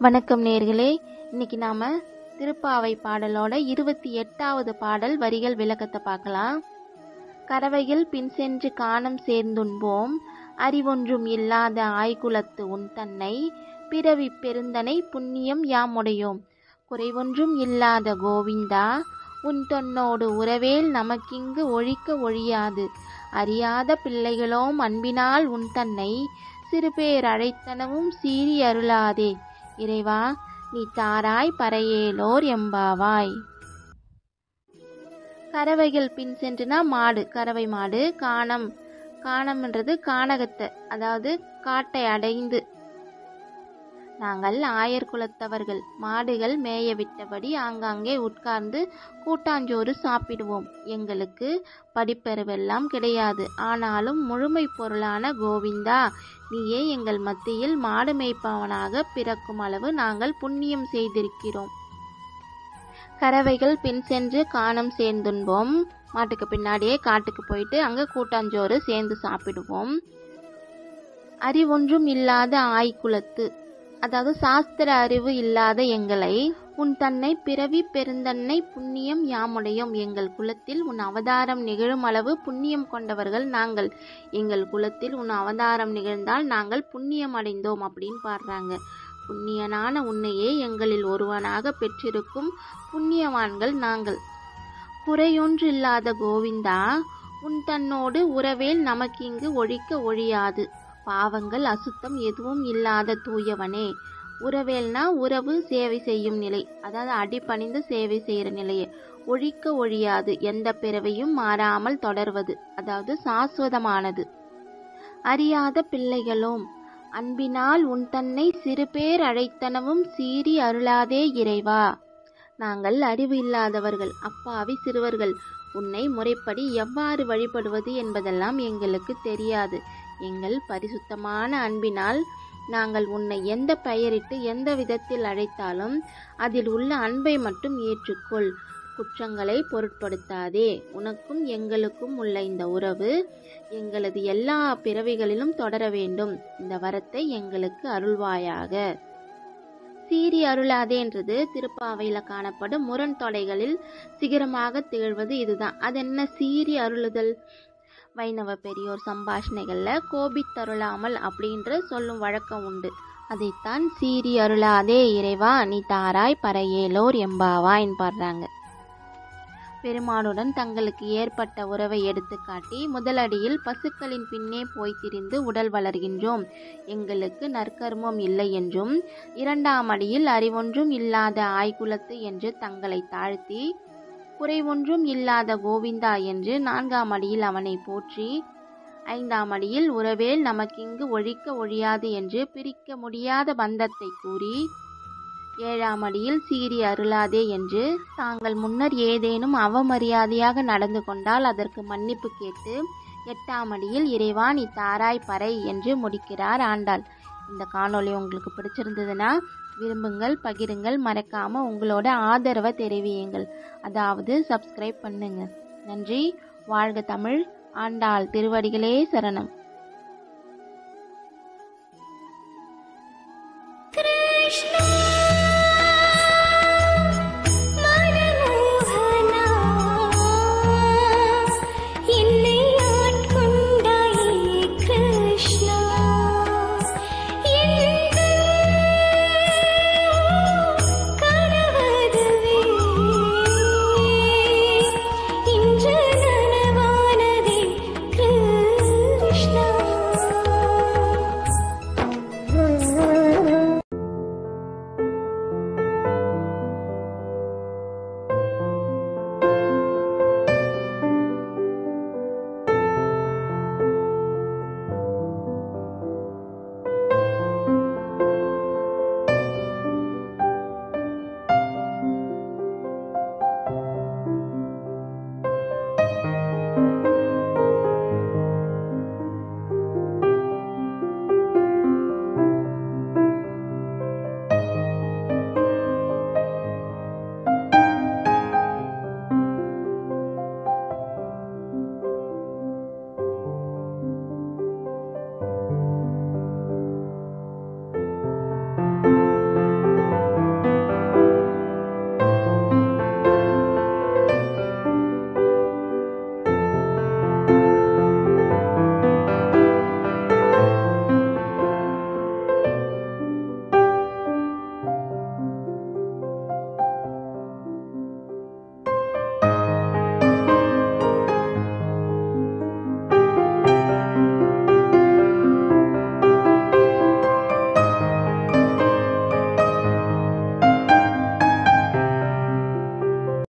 வணக்கம் நேர்களே, இன்னைக்கு நாம திருப்பாவை பாடலோட 28வது பாடல் வரிகள் விளக்கத்தை பார்க்கலாம். கறவையில் பின் சென்று காணம் சேர்ந்துண்போம், அறிவொன்றும் இல்லாத ஆய்குலத்து உன் தன்னை, பிறவி பெருந்தனை புண்ணியம் யாமுடையோம், குறைவொன்றும் இல்லாத கோவிந்தா, உன் தொன்னோடு உறவேல் நமக்கிங்கு ஒழிக்க ஒழியாது, அறியாத பிள்ளைகளோம் அன்பினால் உன் தன்னை, சிறுபேர் அழைத்தனவும் சீறி அருளாதே, இறைவா நீ தாராய் பறையேலோர் எம்பாவாய். கறவைகள் பின் சென்றுனா மாடு, கறவை மாடு. காணம்ன்றது கானகத்தை, அதாவது காட்டை அடைந்து. நாங்கள் ஆயர் குலத்தவர்கள் மாடுகள் மேய விட்டபடி ஆங்காங்கே உட்கார்ந்து கூட்டாஞ்சோறு சாப்பிடுவோம். எங்களுக்கு படிப்பறிவெல்லாம் கிடையாது. ஆனாலும் முழுமை பொருளான கோவிந்தா, நீயே எங்கள் மத்தியில் மாடு மேய்ப்பவனாக பிறக்கும் அளவு நாங்கள் புண்ணியம் செய்திருக்கிறோம். கறவைகள் பின் சென்று காணம் சேர்ந்துண்போம். மாட்டுக்கு பின்னாடியே காட்டுக்கு போயிட்டு அங்கே கூட்டாஞ்சோறு சேர்ந்து சாப்பிடுவோம். அறிவொன்றும் இல்லாத ஆய்குலத்து, அதாவது சாஸ்திர அறிவு இல்லாத எங்களை, உன் தன்னை பிறவி பெருந்தன்னை புண்ணியம் யாமுடையோம், எங்கள் குலத்தில் உன் அவதாரம் நிகழும் அளவு புண்ணியம் கொண்டவர்கள் நாங்கள். எங்கள் குலத்தில் உன் அவதாரம் நிகழ்ந்தால் நாங்கள் புண்ணியம் அடைந்தோம் அப்படின்னு பாடுறாங்க. புண்ணியனான உன்னையே எங்களில் ஒருவனாக பெற்றிருக்கும் புண்ணியவான்கள் நாங்கள். குறையொன்று இல்லாத கோவிந்தா, உன் தன்னோடு உறவேல் நமக்கிங்கு ஒழிக்க ஒழியாது, பாவங்கள் அசுத்தம் எதுவும் இல்லாத தூயவனே. உறவேல்னா உறவு சேவை செய்யும் நிலை, அதாவது அடிபணிந்து சேவை செய்கிற நிலையை. ஒழிக்க ஒழியாது, எந்த பிறவையும் மாறாமல் தொடர்வது, அதாவது சாஸ்வதமானது. அறியாத பிள்ளைகளோம் அன்பினால் உன் தன்னை, சிறுபேர் அழைத்தனவும் சீறி அருளாதே இறைவா. நாங்கள் அறிவு இல்லாதவர்கள், அப்பாவி சிறுவர்கள். உன்னை முறைப்படி எவ்வாறு வழிபடுவது என்பதெல்லாம் எங்களுக்கு தெரியாது. எங்கள் பரிசுத்தமான அன்பினால் நாங்கள் உன்னை எந்த பெயரிட்டு எந்த விதத்தில் அழைத்தாலும் அதில் உள்ள அன்பை மட்டும் ஏற்றுக்கொள். குற்றங்களை பொருட்படுத்தாதே. உனக்கும் எங்களுக்கும் உள்ள இந்த உறவு எங்களது எல்லா பிறவிகளிலும் தொடர வேண்டும். இந்த வரத்தை எங்களுக்கு அருள்வாயாக. சீறி அருளாதேன்றது திருப்பாவையில காணப்படும் முரண் தொடைகளில் சிகரமாக திகழ்வது இதுதான். அது என்ன சீறி அருளுதல்? வைணவ பெரியோர் சம்பாஷணைகள்ல கோபித்தருளாமல் அப்படின்ற சொல்லும் வழக்கம் உண்டு. அதைத்தான் சீறி அருளாதே இறைவா நீ தாராய் பறையேலோர் எம்பாவாய்ன்னு பாடுறாங்க. பெருமானுடன் தங்களுக்கு ஏற்பட்ட உறவை எடுத்துக்காட்டி, முதலடியில் பசுக்களின் பின்னே போய் திரிந்து உடல் வளர்கின்றோம், எங்களுக்கு நற்கர்மம் இல்லை என்றும், இரண்டாம் அடியில் அறிவொன்றும் இல்லாத ஆய்குலத்து என்று தங்களை தாழ்த்தி, குறைவொன்றும் இல்லாத கோவிந்தா என்று நான்காம் அடியில் அவனை போற்றி, ஐந்தாம் அடியில் உறவேல் நமக்கிங்கு ஒழிக்க ஒழியாது என்று பிரிக்க முடியாத பந்தத்தை கூறி, ஏழாம் அடியில் சீறி அருளாதே என்று தாங்கள் முன்னர் ஏதேனும் அவமரியாதையாக நடந்து கொண்டால் அதற்கு மன்னிப்பு கேட்டு, எட்டாம் அடியில் இறைவா நீ தாராய் பறை என்று முடிக்கிறார் ஆண்டாள். இந்த காணொளி உங்களுக்கு பிடிச்சிருந்ததுன்னா விரும்புங்கள், பகிருங்கள், மறக்காம உங்களோட ஆதரவை தெரிவியுங்கள். அதாவது சப்ஸ்கிரைப் பண்ணுங்க. நன்றி. வாழ்க தமிழ். ஆண்டாள் திருவடிகளே சரணம். கிருஷ்ணா.